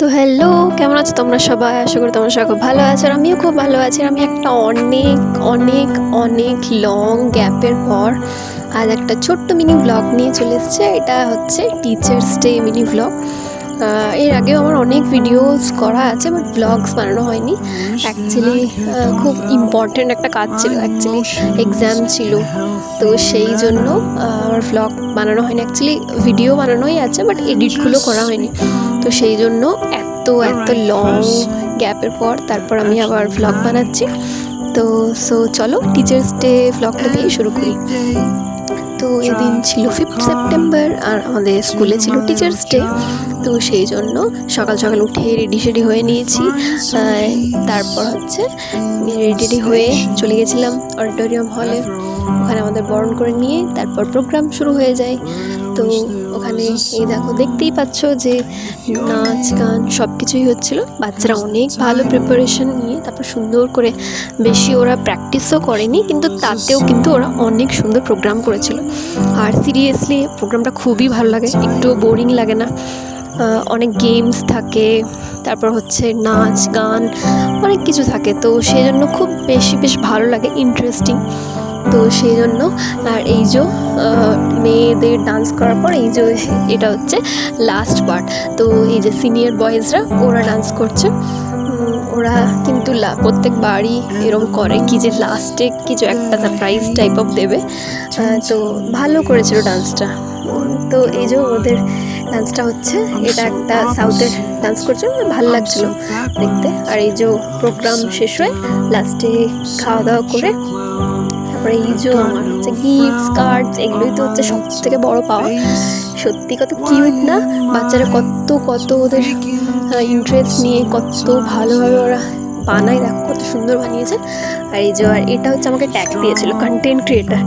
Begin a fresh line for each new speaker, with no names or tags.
তো হ্যালো, কেমন আছো তোমরা সবাই? আশা করি তোমরা সবাই খুব ভালো আছো। আর আমিও খুব ভালো আছি। আর আমি একটা অনেক অনেক অনেক লং গ্যাপের পর আজ একটা ছোট্ট মিনি ব্লগ নিয়ে চলে এসেছে। এটা হচ্ছে টিচার্স ডে মিনি ব্লগ। এর আগেও আমার অনেক ভিডিওস করা আছে, বাট ব্লগস বানানো হয়নি। অ্যাকচুয়ালি খুব ইম্পর্ট্যান্ট একটা কাজ ছিল, অ্যাকচুয়ালি এক্সাম ছিল, তো সেই জন্য আমার ভ্লগ বানানো হয়নি। অ্যাকচুয়ালি ভিডিও বানানোই আছে, বাট এডিটগুলো করা হয়নি। তো সেই জন্য এত লং গ্যাপের পর তারপর আমি আবার ভ্লগ বানাচ্ছি। তো চলো টিচার্স ডে ভ্লগটা দিয়ে শুরু করি। তো এদিন ছিল 5th সেপ্টেম্বর আর আমাদের স্কুলে ছিল টিচার্স ডে। তো সেই জন্য সকাল সকাল উঠে রেডি হয়ে নিয়েছি। তারপর হচ্ছে রেডি হয়ে চলে গেছিলাম অডিটোরিয়াম হলে। ওখানে আমাদের বরণ করে নিয়ে তারপর প্রোগ্রাম শুরু হয়ে যায়। তো ওখানে এই দেখো, দেখতেই পাচ্ছ যে নাচ গান সব কিছুই হচ্ছিলো। বাচ্চারা অনেক ভালো প্রিপারেশন নিয়ে তারপর সুন্দর করে, বেশি ওরা প্র্যাকটিসও করেনি, কিন্তু তাতেও কিন্তু ওরা অনেক সুন্দর প্রোগ্রাম করেছিল। আর সিরিয়াসলি প্রোগ্রামটা খুবই ভালো লাগে, একটু বোরিং লাগে না। অনেক গেমস থাকে, তারপর হচ্ছে নাচ গান অনেক কিছু থাকে। তো সেই জন্য খুব বেশ ভালো লাগে, ইন্টারেস্টিং। তো সেই জন্য আর এই যে মেয়েদের ডান্স করার পর এই যে এটা হচ্ছে লাস্ট পার্ট। তো এই যে সিনিয়র বয়েজরা ওরা ডান্স করছে। ওরা কিন্তু প্রত্যেকবারই এরকম করে কি যে লাস্টে কিছু একটা সারপ্রাইজ টাইপ অফ দেবে। তো ভালো করেছিল ডান্সটা। তো এই যে ওদের ডান্সটা হচ্ছে, এটা একটা সাউথের ডান্স করছে, ভালো লাগছিলো দেখতে। আর এই যে প্রোগ্রাম শেষ হয়ে লাস্টে খাওয়া দাওয়া করে তারপরে এই যে আমার হচ্ছে গিফটস কার্ডস, এগুলোই তো হচ্ছে সব থেকে বড় পাওয়া। সত্যি কত কিউট না, বাচ্চারা কত ওদের ইন্টারেস্ট নিয়ে কত ভালোভাবে ওরা বানায়, দেখো কত সুন্দর বানিয়েছে। আর এই যে আর এটা হচ্ছে আমাকে ট্যাগ দিয়েছিল কন্টেন্ট ক্রিয়েটার।